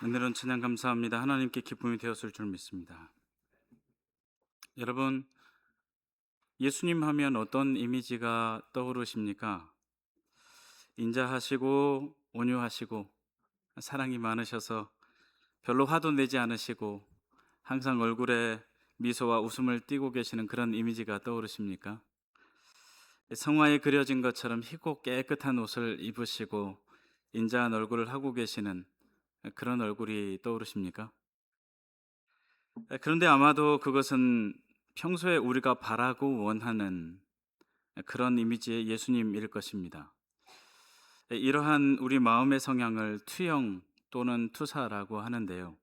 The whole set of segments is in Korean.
오늘은 찬양 감사합니다. 하나님께 기쁨이 되었을 줄 믿습니다. 여러분, 예수님 하면 어떤 이미지가 떠오르십니까? 인자하시고 온유하시고 사랑이 많으셔서 별로 화도 내지 않으시고 항상 얼굴에 미소와 웃음을 띠고 계시는 그런 이미지가 떠오르십니까? 성화에 그려진 것처럼 희고 깨끗한 옷을 입으시고 인자한 얼굴을 하고 계시는 그런 얼굴이 떠오르십니까? 그런데 아마도 그것은 평소에 우리가 바라고 원하는 그런 이미지의 예수님일 것입니다. 이러한 우리 마음의 성향을 투영 또는 투사라고 하는데요.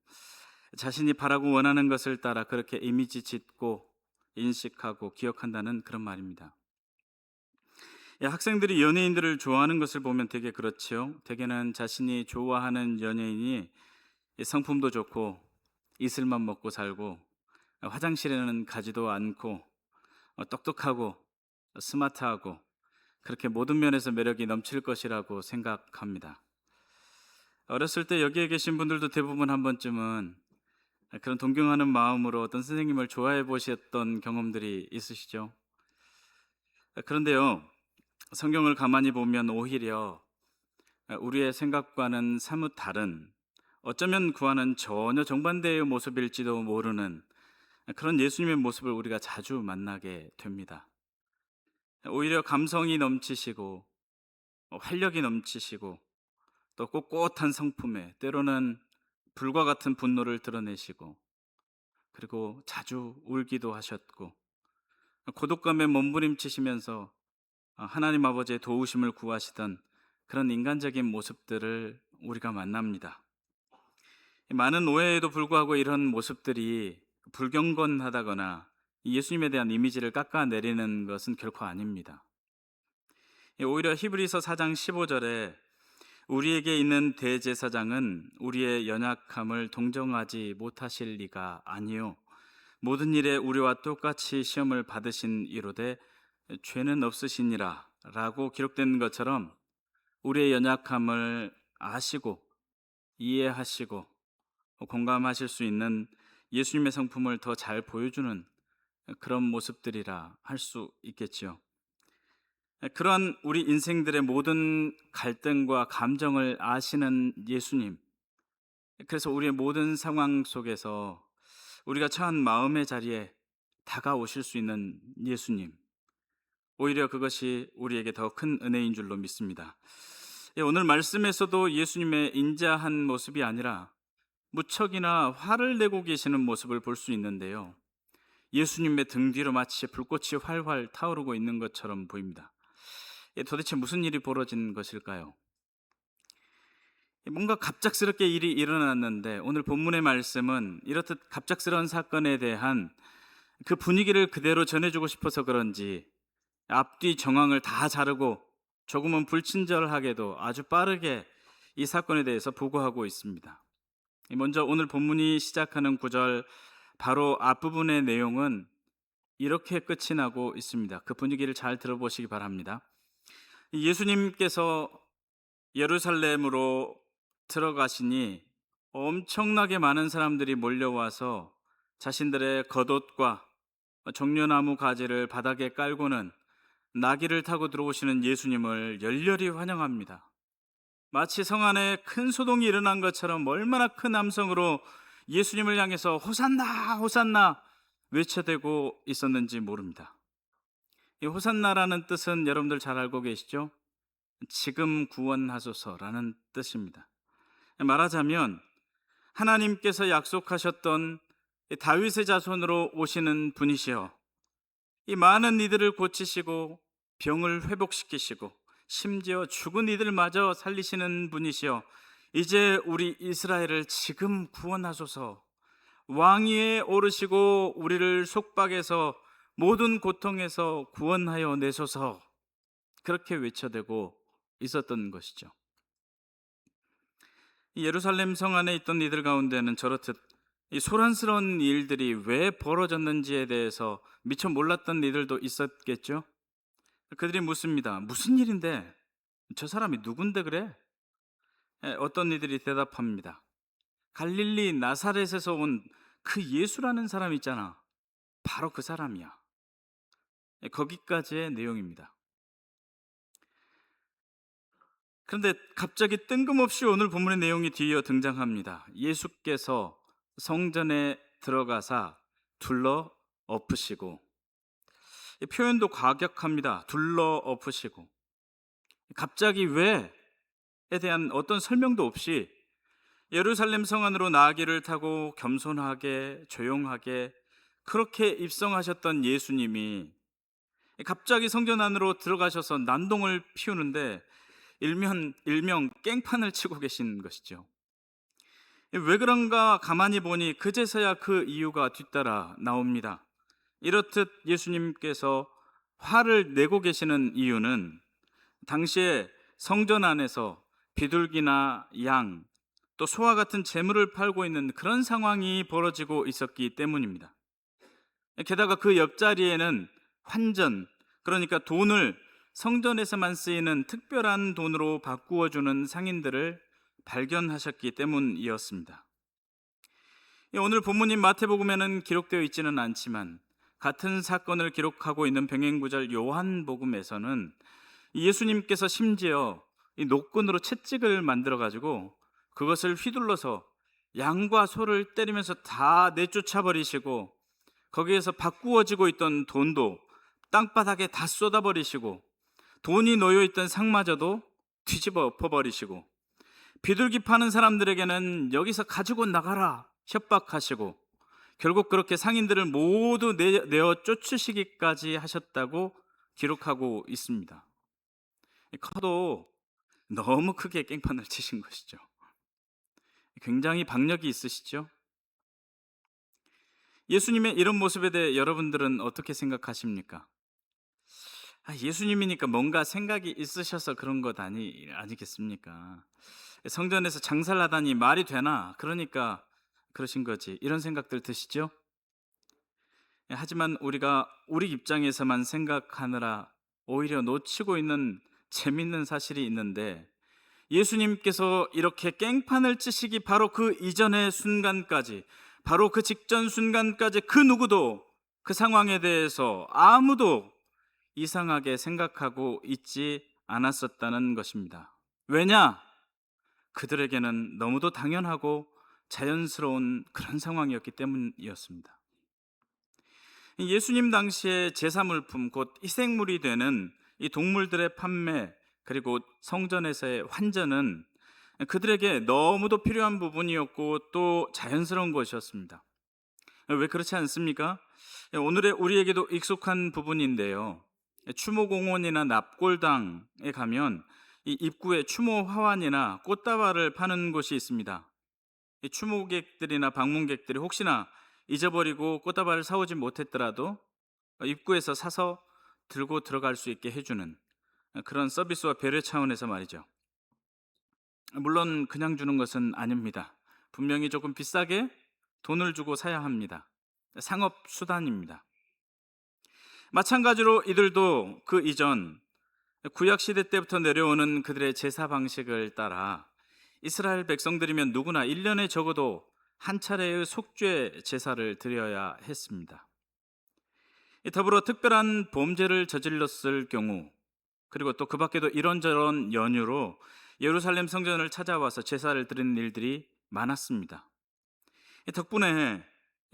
자신이 바라고 원하는 것을 따라 그렇게 이미지 짓고 인식하고 기억한다는 그런 말입니다. 학생들이 연예인들을 좋아하는 것을 보면 되게 그렇지요. 대개는 자신이 좋아하는 연예인이 성품도 좋고 이슬만 먹고 살고 화장실에는 가지도 않고 똑똑하고 스마트하고 그렇게 모든 면에서 매력이 넘칠 것이라고 생각합니다. 어렸을 때 여기에 계신 분들도 대부분 한 번쯤은 그런 존경하는 마음으로 어떤 선생님을 좋아해 보셨던 경험들이 있으시죠? 그런데요, 성경을 가만히 보면 오히려 우리의 생각과는 사뭇 다른, 어쩌면 그와는 전혀 정반대의 모습일지도 모르는 그런 예수님의 모습을 우리가 자주 만나게 됩니다. 오히려 감성이 넘치시고 활력이 넘치시고 또 꼿꼿한 성품에 때로는 불과 같은 분노를 드러내시고, 그리고 자주 울기도 하셨고 고독감에 몸부림치시면서 하나님 아버지의 도우심을 구하시던 그런 인간적인 모습들을 우리가 만납니다. 많은 오해에도 불구하고 이런 모습들이 불경건하다거나 예수님에 대한 이미지를 깎아내리는 것은 결코 아닙니다. 오히려 히브리서 4장 15절에 우리에게 있는 대제사장은 우리의 연약함을 동정하지 못하실 리가 아니요 모든 일에 우리와 똑같이 시험을 받으신 이로되 죄는 없으시니라 라고 기록된 것처럼 우리의 연약함을 아시고 이해하시고 공감하실 수 있는 예수님의 성품을 더 잘 보여주는 그런 모습들이라 할 수 있겠지요. 그러한 우리 인생들의 모든 갈등과 감정을 아시는 예수님, 그래서 우리의 모든 상황 속에서 우리가 처한 마음의 자리에 다가오실 수 있는 예수님, 오히려 그것이 우리에게 더 큰 은혜인 줄로 믿습니다. 오늘 말씀에서도 예수님의 인자한 모습이 아니라 무척이나 화를 내고 계시는 모습을 볼 수 있는데요, 예수님의 등 뒤로 마치 불꽃이 활활 타오르고 있는 것처럼 보입니다. 도대체 무슨 일이 벌어진 것일까요? 뭔가 갑작스럽게 일이 일어났는데 오늘 본문의 말씀은 이렇듯 갑작스러운 사건에 대한 그 분위기를 그대로 전해주고 싶어서 그런지 앞뒤 정황을 다 자르고 조금은 불친절하게도 아주 빠르게 이 사건에 대해서 보고하고 있습니다. 먼저 오늘 본문이 시작하는 구절 바로 앞부분의 내용은 이렇게 끝이 나고 있습니다. 그 분위기를 잘 들어보시기 바랍니다. 예수님께서 예루살렘으로 들어가시니 엄청나게 많은 사람들이 몰려와서 자신들의 겉옷과 종려나무 가지를 바닥에 깔고는 나귀를 타고 들어오시는 예수님을 열렬히 환영합니다. 마치 성 안에 큰 소동이 일어난 것처럼 얼마나 큰 함성으로 예수님을 향해서 호산나 호산나 외쳐대고 있었는지 모릅니다. 이 호산나라는 뜻은 여러분들 잘 알고 계시죠? 지금 구원하소서라는 뜻입니다. 말하자면 하나님께서 약속하셨던 다윗의 자손으로 오시는 분이시여, 이 많은 이들을 고치시고 병을 회복시키시고 심지어 죽은 이들마저 살리시는 분이시여, 이제 우리 이스라엘을 지금 구원하소서. 왕위에 오르시고 우리를 속박에서 모든 고통에서 구원하여 내소서. 그렇게 외쳐대고 있었던 것이죠. 예루살렘 성 안에 있던 이들 가운데는 저렇듯 이 소란스러운 일들이 왜 벌어졌는지에 대해서 미처 몰랐던 이들도 있었겠죠. 그들이 묻습니다. 무슨 일인데? 저 사람이 누군데 그래? 어떤 이들이 대답합니다. 갈릴리 나사렛에서 온 그 예수라는 사람 있잖아. 바로 그 사람이야. 거기까지의 내용입니다. 그런데 갑자기 뜬금없이 오늘 본문의 내용이 뒤이어 등장합니다. 예수께서 성전에 들어가사 둘러 엎으시고, 이 표현도 과격합니다. 둘러 엎으시고. 갑자기 왜에 대한 어떤 설명도 없이 예루살렘 성 안으로 나아기를 타고 겸손하게 조용하게 그렇게 입성하셨던 예수님이 갑자기 성전 안으로 들어가셔서 난동을 피우는데 일명 깽판을 치고 계신 것이죠. 왜 그런가 가만히 보니 그제서야 그 이유가 뒤따라 나옵니다. 이렇듯 예수님께서 화를 내고 계시는 이유는 당시에 성전 안에서 비둘기나 양, 또 소와 같은 재물을 팔고 있는 그런 상황이 벌어지고 있었기 때문입니다. 게다가 그 옆자리에는 환전, 그러니까 돈을 성전에서만 쓰이는 특별한 돈으로 바꾸어 주는 상인들을 발견하셨기 때문이었습니다. 오늘 본문인 마태복음에는 기록되어 있지는 않지만 같은 사건을 기록하고 있는 병행구절 요한복음에서는 예수님께서 심지어 이 노끈으로 채찍을 만들어 가지고 그것을 휘둘러서 양과 소를 때리면서 다 내쫓아 버리시고, 거기에서 바꾸어지고 있던 돈도 땅바닥에 다 쏟아버리시고, 돈이 놓여있던 상마저도 뒤집어 엎어버리시고, 비둘기 파는 사람들에게는 여기서 가지고 나가라 협박하시고, 결국 그렇게 상인들을 모두 내어 쫓으시기까지 하셨다고 기록하고 있습니다. 커도 너무 크게 깽판을 치신 것이죠. 굉장히 박력이 있으시죠? 예수님의 이런 모습에 대해 여러분들은 어떻게 생각하십니까? 예수님이니까 뭔가 생각이 있으셔서 그런 것 아니겠습니까? 성전에서 장사를 하다니 말이 되나? 그러니까 그러신 거지. 이런 생각들 드시죠? 하지만 우리가 우리 입장에서만 생각하느라 오히려 놓치고 있는 재밌는 사실이 있는데, 예수님께서 이렇게 깽판을 치시기 바로 그 이전의 순간까지, 바로 그 직전 순간까지 그 누구도 그 상황에 대해서 아무도 이상하게 생각하고 있지 않았었다는 것입니다. 왜냐? 그들에게는 너무도 당연하고 자연스러운 그런 상황이었기 때문이었습니다. 예수님 당시에 제사물품, 곧 희생물이 되는 이 동물들의 판매, 그리고 성전에서의 환전은 그들에게 너무도 필요한 부분이었고 또 자연스러운 것이었습니다. 왜 그렇지 않습니까? 오늘의 우리에게도 익숙한 부분인데요, 추모공원이나 납골당에 가면 이 입구에 추모 화환이나 꽃다발을 파는 곳이 있습니다. 이 추모객들이나 방문객들이 혹시나 잊어버리고 꽃다발을 사오지 못했더라도 입구에서 사서 들고 들어갈 수 있게 해주는 그런 서비스와 배려 차원에서 말이죠. 물론 그냥 주는 것은 아닙니다. 분명히 조금 비싸게 돈을 주고 사야 합니다. 상업 수단입니다. 마찬가지로 이들도 그 이전 구약 시대 때부터 내려오는 그들의 제사 방식을 따라 이스라엘 백성들이면 누구나 1년에 적어도 한 차례의 속죄 제사를 드려야 했습니다. 더불어 특별한 범죄를 저질렀을 경우, 그리고 또 그 밖에도 이런저런 연유로 예루살렘 성전을 찾아와서 제사를 드리는 일들이 많았습니다. 덕분에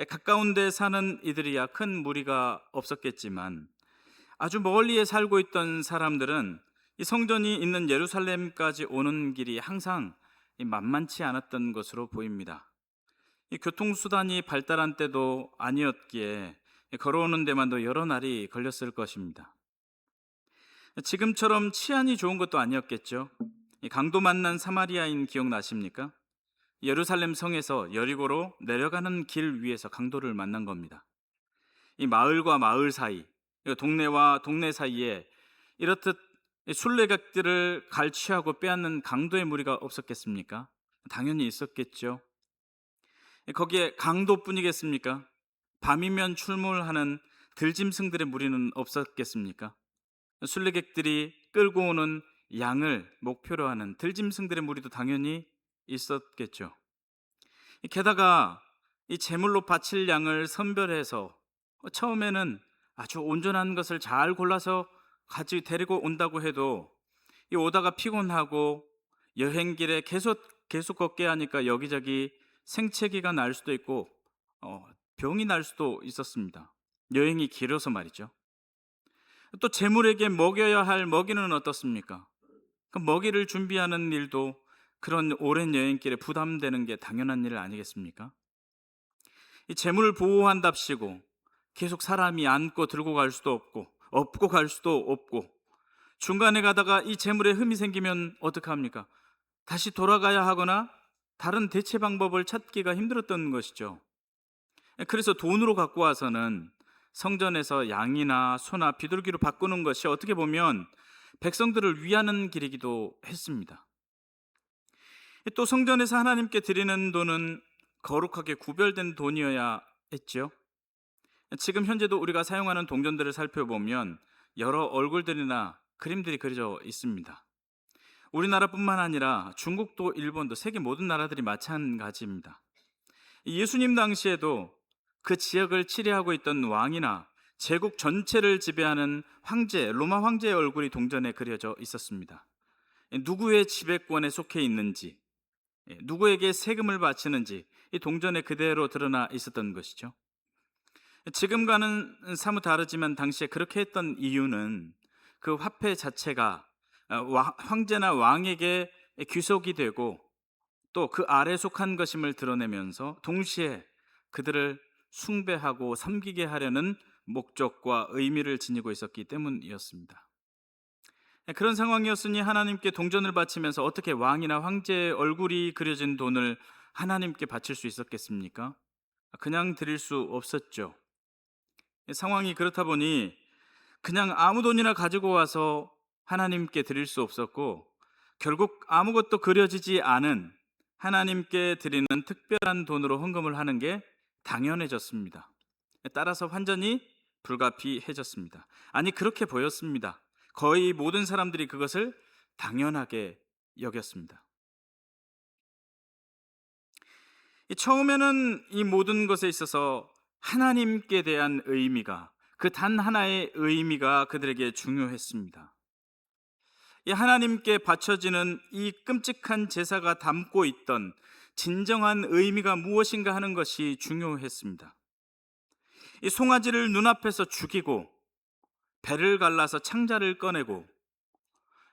가까운 데 사는 이들이야 큰 무리가 없었겠지만, 아주 멀리에 살고 있던 사람들은 이 성전이 있는 예루살렘까지 오는 길이 항상 만만치 않았던 것으로 보입니다. 이 교통수단이 발달한 때도 아니었기에 걸어오는 데만도 여러 날이 걸렸을 것입니다. 지금처럼 치안이 좋은 것도 아니었겠죠. 이 강도 만난 사마리아인 기억나십니까? 예루살렘 성에서 여리고로 내려가는 길 위에서 강도를 만난 겁니다. 이 마을과 마을 사이, 동네와 동네 사이에 이렇듯 순례객들을 갈취하고 빼앗는 강도의 무리가 없었겠습니까? 당연히 있었겠죠. 거기에 강도뿐이겠습니까? 밤이면 출몰하는 들짐승들의 무리는 없었겠습니까? 순례객들이 끌고 오는 양을 목표로 하는 들짐승들의 무리도 당연히 있었겠죠. 게다가 이 제물로 바칠 양을 선별해서 처음에는 아주 온전한 것을 잘 골라서 데리고 온다고 해도 이 오다가 피곤하고 여행길에 계속 걷게 하니까 여기저기 생채기가 날 수도 있고 어, 병이 날 수도 있었습니다. 여행이 길어서 말이죠. 또 제물에게 먹여야 할 먹이는 어떻습니까? 그 먹이를 준비하는 일도 그런 오랜 여행길에 부담되는 게 당연한 일 아니겠습니까? 이 재물을 보호한답시고 계속 사람이 안고 들고 갈 수도 없고 업고 갈 수도 없고 중간에 가다가 이 재물에 흠이 생기면 어떡합니까? 다시 돌아가야 하거나 다른 대체 방법을 찾기가 힘들었던 것이죠. 그래서 돈으로 갖고 와서는 성전에서 양이나 소나 비둘기로 바꾸는 것이 어떻게 보면 백성들을 위하는 길이기도 했습니다. 또 성전에서 하나님께 드리는 돈은 거룩하게 구별된 돈이어야 했죠. 지금 현재도 우리가 사용하는 동전들을 살펴보면 여러 얼굴들이나 그림들이 그려져 있습니다. 우리나라뿐만 아니라 중국도 일본도 세계 모든 나라들이 마찬가지입니다. 예수님 당시에도 그 지역을 치리하고 있던 왕이나 제국 전체를 지배하는 황제, 로마 황제의 얼굴이 동전에 그려져 있었습니다. 누구의 지배권에 속해 있는지, 누구에게 세금을 바치는지 이 동전에 그대로 드러나 있었던 것이죠. 지금과는 사뭇 다르지만 당시에 그렇게 했던 이유는 그 화폐 자체가 황제나 왕에게 귀속이 되고 또 그 아래 속한 것임을 드러내면서 동시에 그들을 숭배하고 섬기게 하려는 목적과 의미를 지니고 있었기 때문이었습니다. 그런 상황이었으니 하나님께 동전을 바치면서 어떻게 왕이나 황제의 얼굴이 그려진 돈을 하나님께 바칠 수 있었겠습니까? 그냥 드릴 수 없었죠. 상황이 그렇다 보니 그냥 아무 돈이나 가지고 와서 하나님께 드릴 수 없었고 결국 아무것도 그려지지 않은 하나님께 드리는 특별한 돈으로 헌금을 하는 게 당연해졌습니다. 따라서 환전이 불가피해졌습니다. 아니 그렇게 보였습니다. 거의 모든 사람들이 그것을 당연하게 여겼습니다. 처음에는 이 모든 것에 있어서 하나님께 대한 의미가 그 단 하나의 의미가 그들에게 중요했습니다. 이 하나님께 바쳐지는 이 끔찍한 제사가 담고 있던 진정한 의미가 무엇인가 하는 것이 중요했습니다. 이 송아지를 눈앞에서 죽이고 배를 갈라서 창자를 꺼내고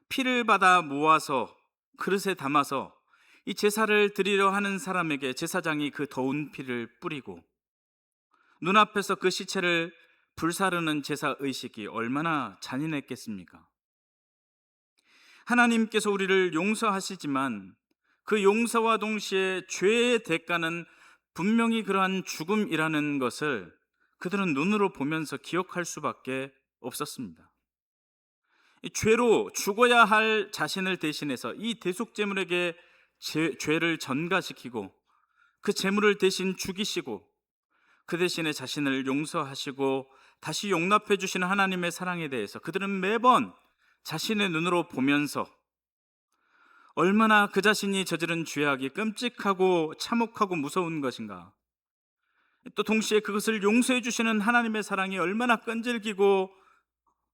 피를 받아 모아서 그릇에 담아서 이 제사를 드리려 하는 사람에게 제사장이 그 더운 피를 뿌리고 눈앞에서 그 시체를 불사르는 제사 의식이 얼마나 잔인했겠습니까? 하나님께서 우리를 용서하시지만 그 용서와 동시에 죄의 대가는 분명히 그러한 죽음이라는 것을 그들은 눈으로 보면서 기억할 수밖에 없었습니다. 이 죄로 죽어야 할 자신을 대신해서 이 대속제물에게 죄를 전가시키고 그 제물을 대신 죽이시고 그 대신에 자신을 용서하시고 다시 용납해 주시는 하나님의 사랑에 대해서 그들은 매번 자신의 눈으로 보면서 얼마나 그 자신이 저지른 죄악이 끔찍하고 참혹하고 무서운 것인가, 또 동시에 그것을 용서해 주시는 하나님의 사랑이 얼마나 끈질기고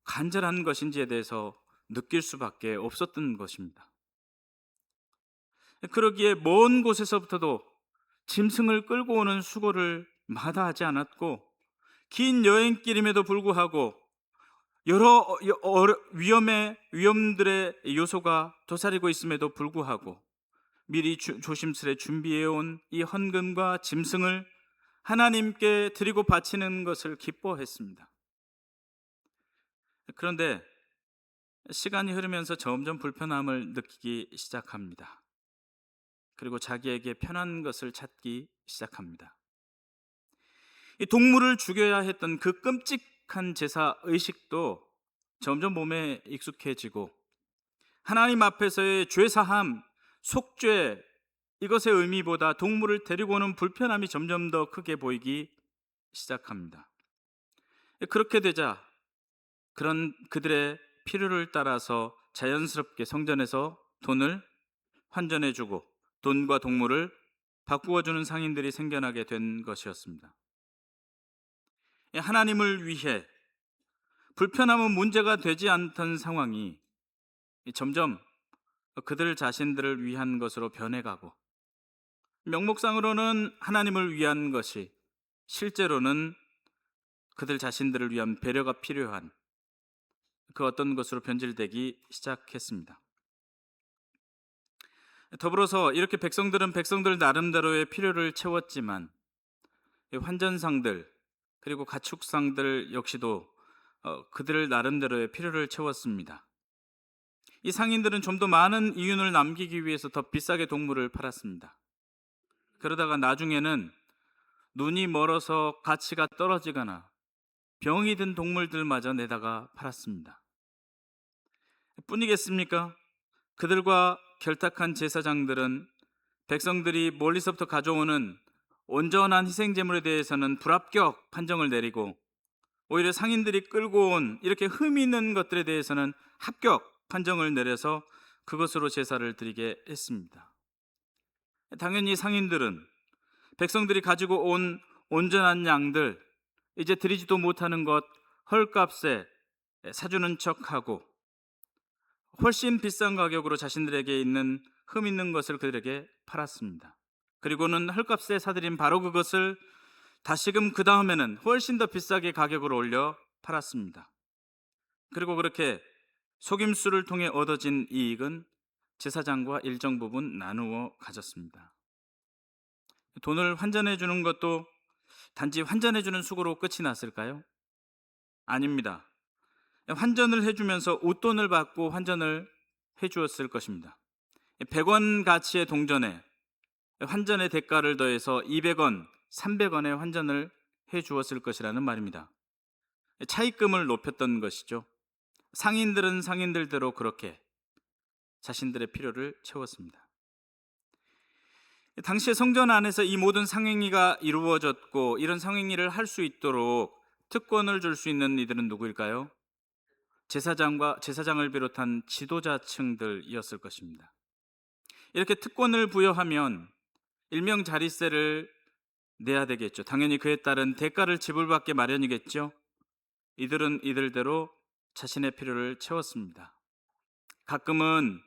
간절한 것인지에 대해서 느낄 수밖에 없었던 것입니다. 그러기에 먼 곳에서부터도 짐승을 끌고 오는 수고를 마다하지 않았고 긴 여행길임에도 불구하고 여러 위험들의 요소가 도사리고 있음에도 불구하고 미리 조심스레 준비해온 이 헌금과 짐승을 하나님께 드리고 바치는 것을 기뻐했습니다. 그런데 시간이 흐르면서 점점 불편함을 느끼기 시작합니다. 그리고 자기에게 편한 것을 찾기 시작합니다. 이 동물을 죽여야 했던 그 끔찍한 제사 의식도 점점 몸에 익숙해지고 하나님 앞에서의 죄사함, 속죄, 이것의 의미보다 동물을 데리고 오는 불편함이 점점 더 크게 보이기 시작합니다. 그렇게 되자 그런 그들의 필요를 따라서 자연스럽게 성전에서 돈을 환전해주고 돈과 동물을 바꾸어주는 상인들이 생겨나게 된 것이었습니다. 하나님을 위해 불편함은 문제가 되지 않던 상황이 점점 그들 자신들을 위한 것으로 변해가고, 명목상으로는 하나님을 위한 것이 실제로는 그들 자신들을 위한 배려가 필요한 그 어떤 것으로 변질되기 시작했습니다. 더불어서 이렇게 백성들은 백성들 나름대로의 필요를 채웠지만 환전상들 그리고 가축상들 역시도 그들 나름대로의 필요를 채웠습니다. 이 상인들은 좀 더 많은 이윤을 남기기 위해서 더 비싸게 동물을 팔았습니다. 그러다가 나중에는 눈이 멀어서 가치가 떨어지거나 병이 든 동물들마저 내다가 팔았습니다. 뿐이겠습니까? 그들과 결탁한 제사장들은 백성들이 멀리서부터 가져오는 온전한 희생제물에 대해서는 불합격 판정을 내리고, 오히려 상인들이 끌고 온 이렇게 흠이 있는 것들에 대해서는 합격 판정을 내려서 그것으로 제사를 드리게 했습니다. 당연히 상인들은 백성들이 가지고 온 온전한 양들, 이제 드리지도 못하는 것 헐값에 사주는 척하고 훨씬 비싼 가격으로 자신들에게 있는 흠 있는 것을 그들에게 팔았습니다. 그리고는 헐값에 사들인 바로 그것을 다시금 그 다음에는 훨씬 더 비싸게 가격을 올려 팔았습니다. 그리고 그렇게 속임수를 통해 얻어진 이익은 제사장과 일정 부분 나누어 가졌습니다. 돈을 환전해 주는 것도 단지 환전해 주는 수고로 끝이 났을까요? 아닙니다. 환전을 해주면서 웃돈을 받고 환전을 해주었을 것입니다. 100원 가치의 동전에 환전의 대가를 더해서 200원, 300원의 환전을 해주었을 것이라는 말입니다. 차입금을 높였던 것이죠. 상인들은 상인들대로 그렇게 자신들의 필요를 채웠습니다. 당시에 성전 안에서 이 모든 상행위가 이루어졌고, 이런 상행위를 할 수 있도록 특권을 줄 수 있는 이들은 누구일까요? 제사장을 비롯한 지도자층들이었을 것입니다. 이렇게 특권을 부여하면 일명 자릿세를 내야 되겠죠. 당연히 그에 따른 대가를 지불받게 마련이겠죠. 이들은 이들대로 자신의 필요를 채웠습니다. 가끔은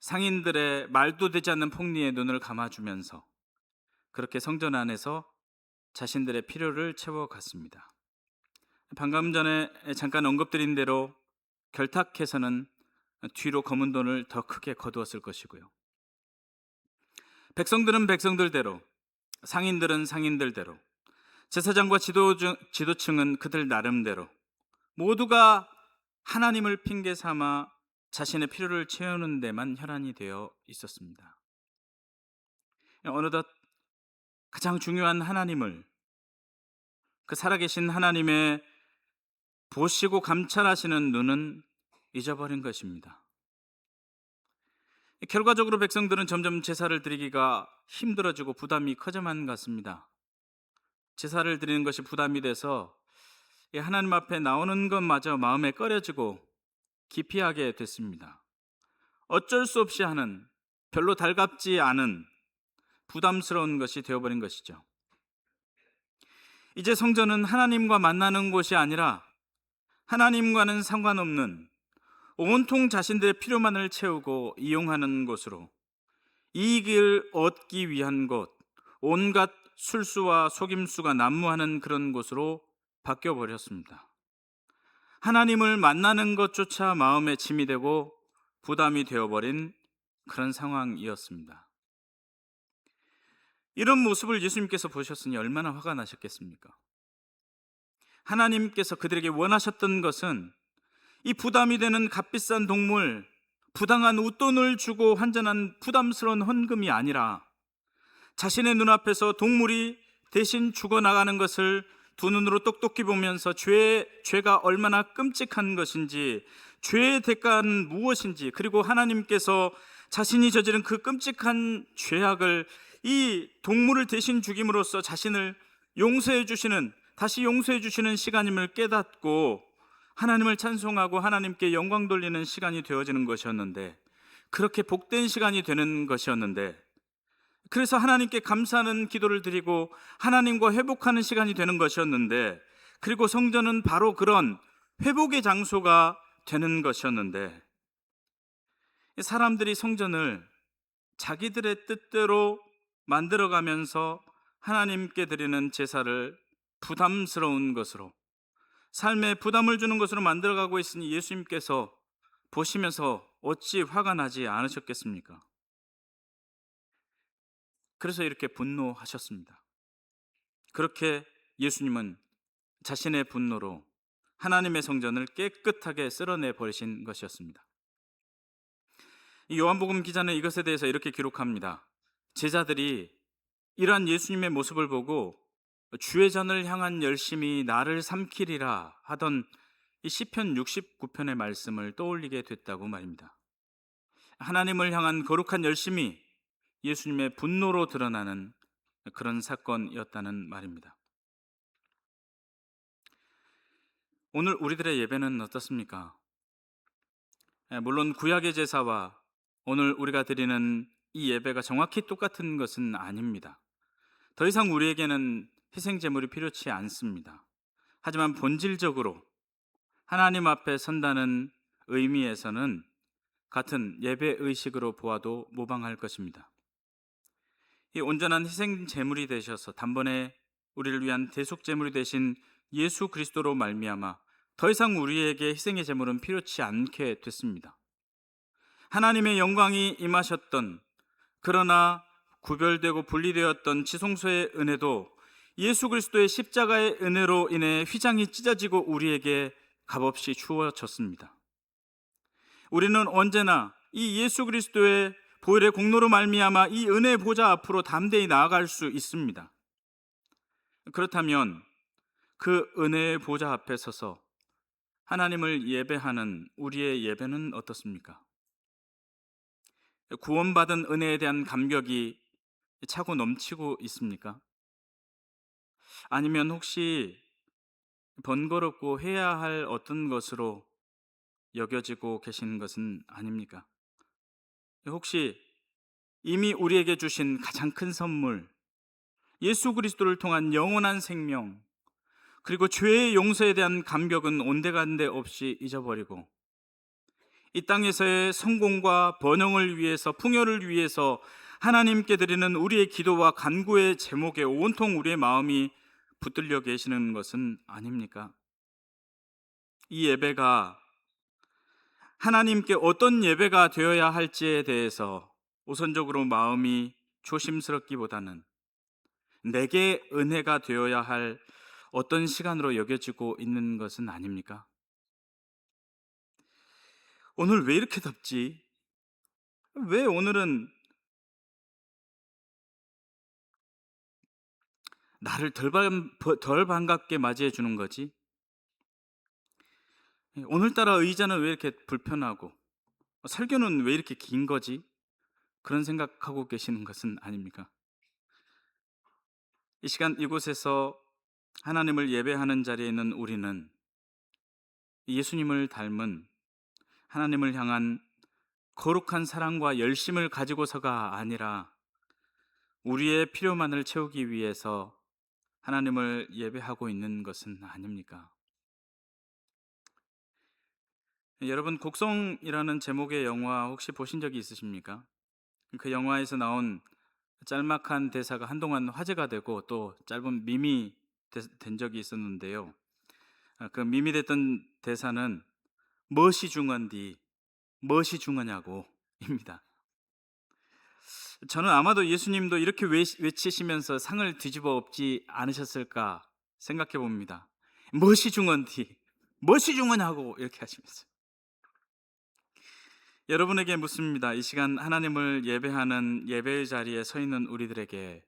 상인들의 말도 되지 않는 폭리에 눈을 감아주면서 그렇게 성전 안에서 자신들의 필요를 채워갔습니다. 방금 전에 잠깐 언급드린 대로 결탁해서는 뒤로 검은 돈을 더 크게 거두었을 것이고요. 백성들은 백성들대로, 상인들은 상인들대로, 제사장과 지도층은 그들 나름대로 모두가 하나님을 핑계 삼아 자신의 필요를 채우는 데만 혈안이 되어 있었습니다. 어느덧 가장 중요한 하나님을, 그 살아계신 하나님의 보시고 감찰하시는 눈은 잊어버린 것입니다. 결과적으로 백성들은 점점 제사를 드리기가 힘들어지고 부담이 커져만 갔습니다. 제사를 드리는 것이 부담이 돼서 하나님 앞에 나오는 것마저 마음에 꺼려지고 기피하게 됐습니다. 어쩔 수 없이 하는, 별로 달갑지 않은 부담스러운 것이 되어버린 것이죠. 이제 성전은 하나님과 만나는 곳이 아니라 하나님과는 상관없는 온통 자신들의 필요만을 채우고 이용하는 곳으로, 이익을 얻기 위한 곳, 온갖 술수와 속임수가 난무하는 그런 곳으로 바뀌어버렸습니다. 하나님을 만나는 것조차 마음에 짐이 되고 부담이 되어버린 그런 상황이었습니다. 이런 모습을 예수님께서 보셨으니 얼마나 화가 나셨겠습니까? 하나님께서 그들에게 원하셨던 것은 이 부담이 되는 값비싼 동물, 부당한 웃돈을 주고 환전한 부담스러운 헌금이 아니라 자신의 눈앞에서 동물이 대신 죽어나가는 것을 두 눈으로 똑똑히 보면서 죄가 얼마나 끔찍한 것인지, 죄의 대가는 무엇인지, 그리고 하나님께서 자신이 저지른 그 끔찍한 죄악을 이 동물을 대신 죽임으로써 자신을 다시 용서해 주시는 시간임을 깨닫고 하나님을 찬송하고 하나님께 영광 돌리는 시간이 되어지는 것이었는데, 그렇게 복된 시간이 되는 것이었는데, 그래서 하나님께 감사하는 기도를 드리고 하나님과 회복하는 시간이 되는 것이었는데, 그리고 성전은 바로 그런 회복의 장소가 되는 것이었는데, 사람들이 성전을 자기들의 뜻대로 만들어가면서 하나님께 드리는 제사를 부담스러운 것으로, 삶에 부담을 주는 것으로 만들어가고 있으니 예수님께서 보시면서 어찌 화가 나지 않으셨겠습니까? 그래서 이렇게 분노하셨습니다. 그렇게 예수님은 자신의 분노로 하나님의 성전을 깨끗하게 쓸어내 버리신 것이었습니다. 이 요한복음 기자는 이것에 대해서 이렇게 기록합니다. 제자들이 이러한 예수님의 모습을 보고 주의 전을 향한 열심이 나를 삼키리라 하던 이 시편 69편의 말씀을 떠올리게 됐다고 말입니다. 하나님을 향한 거룩한 열심이 예수님의 분노로 드러나는 그런 사건이었다는 말입니다. 오늘 우리들의 예배는 어떻습니까? 물론 구약의 제사와 오늘 우리가 드리는 이 예배가 정확히 똑같은 것은 아닙니다. 더 이상 우리에게는 희생 제물이 필요치 않습니다. 하지만 본질적으로 하나님 앞에 선다는 의미에서는 같은 예배 의식으로 보아도 무방할 것입니다. 이 온전한 희생 제물이 되셔서 단번에 우리를 위한 대속 제물이 되신 예수 그리스도로 말미암아 더 이상 우리에게 희생의 제물은 필요치 않게 됐습니다. 하나님의 영광이 임하셨던, 그러나 구별되고 분리되었던 지성소의 은혜도 예수 그리스도의 십자가의 은혜로 인해 휘장이 찢어지고 우리에게 값없이 주어졌습니다. 우리는 언제나 이 예수 그리스도의 보혈의 공로로 말미암아 이 은혜 보좌 앞으로 담대히 나아갈 수 있습니다. 그렇다면 그 은혜의 보좌 앞에 서서 하나님을 예배하는 우리의 예배는 어떻습니까? 구원받은 은혜에 대한 감격이 차고 넘치고 있습니까? 아니면 혹시 번거롭고 해야 할 어떤 것으로 여겨지고 계시는 것은 아닙니까? 혹시 이미 우리에게 주신 가장 큰 선물, 예수 그리스도를 통한 영원한 생명, 그리고 죄의 용서에 대한 감격은 온데간데 없이 잊어버리고 이 땅에서의 성공과 번영을 위해서, 풍요를 위해서 하나님께 드리는 우리의 기도와 간구의 제목에 온통 우리의 마음이 붙들려 계시는 것은 아닙니까? 이 예배가 하나님께 어떤 예배가 되어야 할지에 대해서 우선적으로 마음이 조심스럽기보다는 내게 은혜가 되어야 할 어떤 시간으로 여겨지고 있는 것은 아닙니까? 오늘 왜 이렇게 덥지? 왜 오늘은 나를 덜 반갑게 맞이해 주는 거지? 오늘따라 의자는 왜 이렇게 불편하고 설교는 왜 이렇게 긴 거지? 그런 생각하고 계시는 것은 아닙니까? 이 시간 이곳에서 하나님을 예배하는 자리에 있는 우리는 예수님을 닮은 하나님을 향한 거룩한 사랑과 열심을 가지고서가 아니라 우리의 필요만을 채우기 위해서 하나님을 예배하고 있는 것은 아닙니까? 여러분, 곡성이라는 제목의 영화 혹시 보신 적이 있으십니까? 그 영화에서 나온 짤막한 대사가 한동안 화제가 되고 또 짧은 밈이 된 적이 있었는데요. 그 밈이 됐던 대사는 무엇이 중요한디, 무엇이 중요하냐고 입니다. 저는 아마도 예수님도 이렇게 외치시면서 상을 뒤집어 엎지 않으셨을까 생각해 봅니다. 무엇이 중요한디, 무엇이 중요하냐고 이렇게 하시면서. 여러분에게 묻습니다. 이 시간 하나님을 예배하는 예배의 자리에 서 있는 우리들에게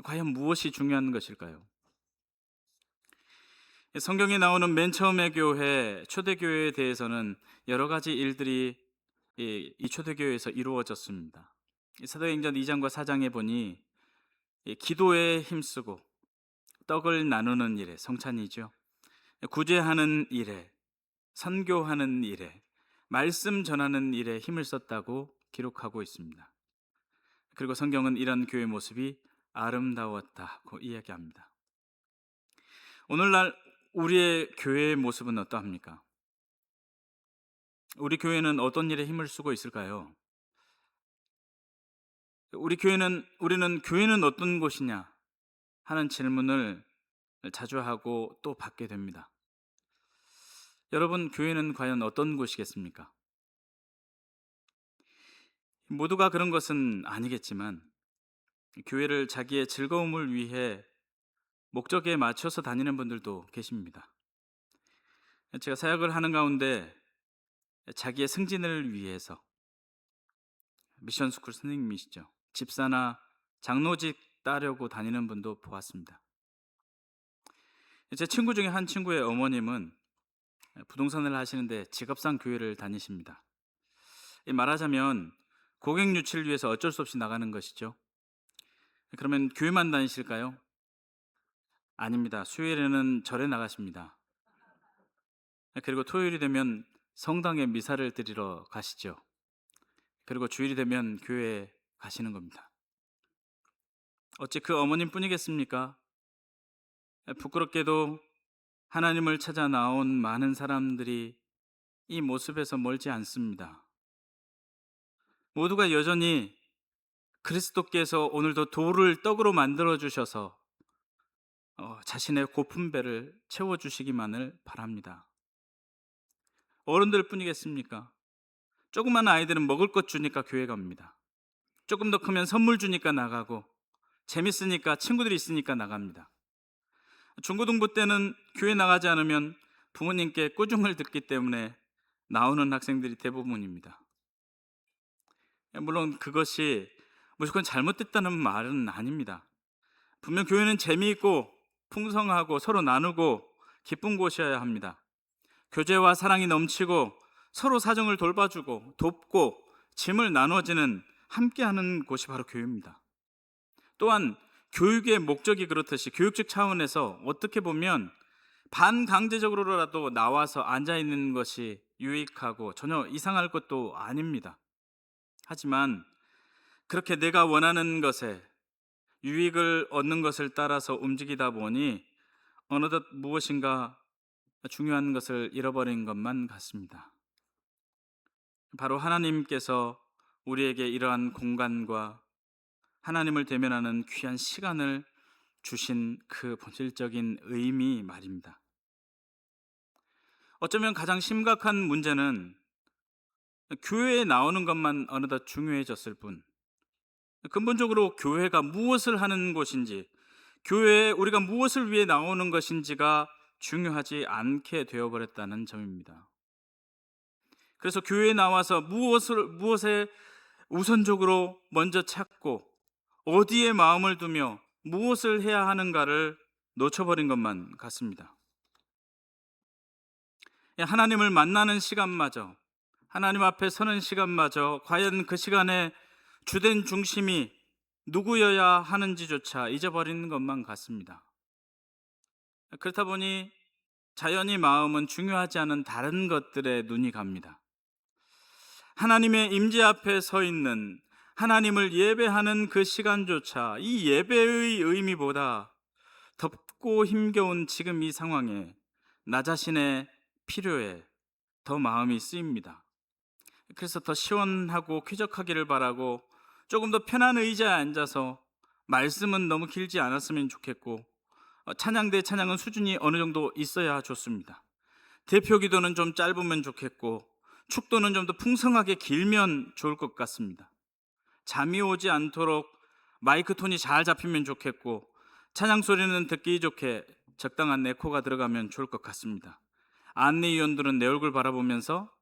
과연 무엇이 중요한 것일까요? 성경에 나오는 맨 처음의 교회, 초대교회에 대해서는 여러 가지 일들이 이 초대교회에서 이루어졌습니다. 사도행전 2장과 4장에 보니 기도에 힘쓰고 떡을 나누는 일에, 성찬이죠, 구제하는 일에, 선교하는 일에, 말씀 전하는 일에 힘을 썼다고 기록하고 있습니다. 그리고 성경은 이런 교회 모습이 아름다웠다고 이야기합니다. 오늘날 우리의 교회의 모습은 어떠합니까? 우리 교회는 어떤 일에 힘을 쓰고 있을까요? 우리는 교회는 어떤 곳이냐 하는 질문을 자주 하고 또 받게 됩니다. 여러분, 교회는 과연 어떤 곳이겠습니까? 모두가 그런 것은 아니겠지만 교회를 자기의 즐거움을 위해 목적에 맞춰서 다니는 분들도 계십니다. 제가 사역을 하는 가운데 자기의 승진을 위해서 미션 스쿨 선생님이시죠. 집사나 장로직 따려고 다니는 분도 보았습니다. 제 친구 중에 한 친구의 어머님은 부동산을 하시는데 직업상 교회를 다니십니다. 말하자면 고객 유치를 위해서 어쩔 수 없이 나가는 것이죠. 그러면 교회만 다니실까요? 아닙니다. 수요일에는 절에 나가십니다. 그리고 토요일이 되면 성당에 미사를 드리러 가시죠. 그리고 주일이 되면 교회에 가시는 겁니다. 어찌 그 어머님 뿐이겠습니까? 부끄럽게도 하나님을 찾아 나온 많은 사람들이 이 모습에서 멀지 않습니다. 모두가 여전히 그리스도께서 오늘도 돌을 떡으로 만들어 주셔서 자신의 고픈 배를 채워주시기만을 바랍니다. 어른들 뿐이겠습니까? 조그만 아이들은 먹을 것 주니까 교회 갑니다. 조금 더 크면 선물 주니까 나가고, 재밌으니까 친구들이 있으니까 나갑니다. 중고등부 때는 교회 나가지 않으면 부모님께 꾸중을 듣기 때문에 나오는 학생들이 대부분입니다. 물론 그것이 무조건 잘못됐다는 말은 아닙니다. 분명 교회는 재미있고 풍성하고 서로 나누고 기쁜 곳이어야 합니다. 교제와 사랑이 넘치고 서로 사정을 돌봐주고 돕고 짐을 나눠지는 함께하는 곳이 바로 교회입니다. 또한 교육의 목적이 그렇듯이 교육적 차원에서 어떻게 보면 반강제적으로라도 나와서 앉아있는 것이 유익하고 전혀 이상할 것도 아닙니다. 하지만 그렇게 내가 원하는 것에 유익을 얻는 것을 따라서 움직이다 보니 어느덧 무엇인가 중요한 것을 잃어버린 것만 같습니다. 바로 하나님께서 우리에게 이러한 공간과 하나님을 대면하는 귀한 시간을 주신 그 본질적인 의미 말입니다. 어쩌면 가장 심각한 문제는 교회에 나오는 것만 어느덧 중요해졌을 뿐, 근본적으로 교회가 무엇을 하는 곳인지, 교회에 우리가 무엇을 위해 나오는 것인지가 중요하지 않게 되어버렸다는 점입니다. 그래서 교회에 나와서 무엇에 우선적으로 먼저 찾고 어디에 마음을 두며 무엇을 해야 하는가를 놓쳐버린 것만 같습니다. 하나님을 만나는 시간마저, 하나님 앞에 서는 시간마저 과연 그 시간에 주된 중심이 누구여야 하는지조차 잊어버리는 것만 같습니다. 그렇다 보니 자연히 마음은 중요하지 않은 다른 것들에 눈이 갑니다. 하나님의 임재 앞에 서 있는, 하나님을 예배하는 그 시간조차 이 예배의 의미보다 덥고 힘겨운 지금 이 상황에 나 자신의 필요에 더 마음이 쓰입니다. 그래서 더 시원하고 쾌적하기를 바라고 조금 더 편한 의자에 앉아서 말씀은 너무 길지 않았으면 좋겠고, 찬양 대 찬양은 수준이 어느 정도 있어야 좋습니다. 대표 기도는 좀 짧으면 좋겠고, 축도는 좀 더 풍성하게 길면 좋을 것 같습니다. 잠이 오지 않도록 마이크 톤이 잘 잡히면 좋겠고, 찬양 소리는 듣기 좋게 적당한 에코가 들어가면 좋을 것 같습니다. 안내위원들은 내 얼굴 바라보면서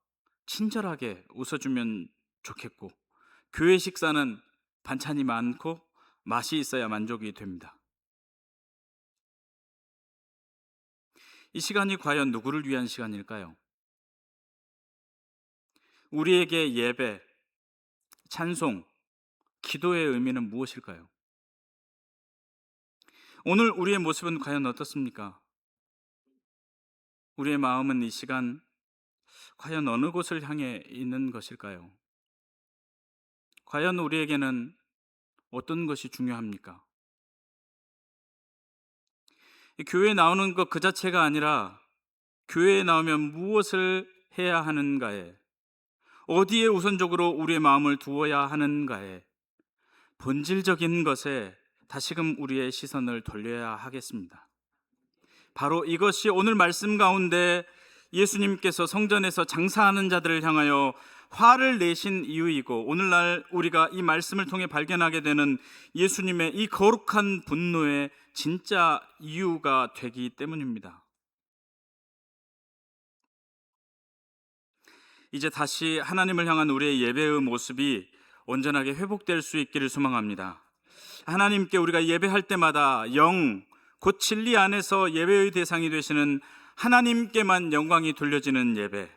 친절하게 웃어주면 좋겠고, 교회 식사는 반찬이 많고 맛이 있어야 만족이 됩니다. 이 시간이 과연 누구를 위한 시간일까요? 우리에게 예배, 찬송, 기도의 의미는 무엇일까요? 오늘 우리의 모습은 과연 어떻습니까? 우리의 마음은 이 시간 과연 어느 곳을 향해 있는 것일까요? 과연 우리에게는 어떤 것이 중요합니까? 교회에 나오는 것 그 자체가 아니라 교회에 나오면 무엇을 해야 하는가에, 어디에 우선적으로 우리의 마음을 두어야 하는가에, 본질적인 것에 다시금 우리의 시선을 돌려야 하겠습니다. 바로 이것이 오늘 말씀 가운데 예수님께서 성전에서 장사하는 자들을 향하여 화를 내신 이유이고, 오늘날 우리가 이 말씀을 통해 발견하게 되는 예수님의 이 거룩한 분노의 진짜 이유가 되기 때문입니다. 이제 다시 하나님을 향한 우리의 예배의 모습이 온전하게 회복될 수 있기를 소망합니다. 하나님께 우리가 예배할 때마다 곧 진리 안에서 예배의 대상이 되시는 하나님께만 영광이 돌려지는 예배,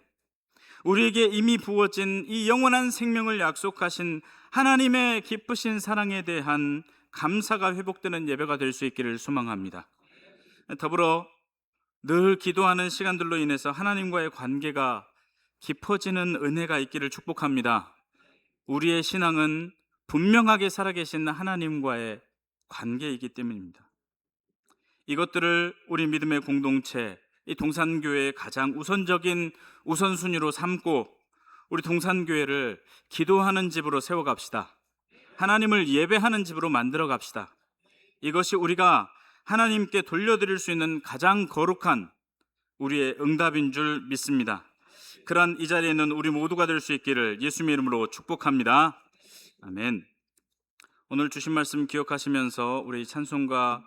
우리에게 이미 부어진 이 영원한 생명을 약속하신 하나님의 기쁘신 사랑에 대한 감사가 회복되는 예배가 될 수 있기를 소망합니다. 더불어 늘 기도하는 시간들로 인해서 하나님과의 관계가 깊어지는 은혜가 있기를 축복합니다. 우리의 신앙은 분명하게 살아계신 하나님과의 관계이기 때문입니다. 이것들을 우리 믿음의 공동체, 이 동산교회의 가장 우선적인 우선순위로 삼고 우리 동산교회를 기도하는 집으로 세워갑시다. 하나님을 예배하는 집으로 만들어 갑시다. 이것이 우리가 하나님께 돌려드릴 수 있는 가장 거룩한 우리의 응답인 줄 믿습니다. 그러한 이 자리에 있는 우리 모두가 될 수 있기를 예수님의 이름으로 축복합니다. 아멘. 오늘 주신 말씀 기억하시면서 우리 찬송가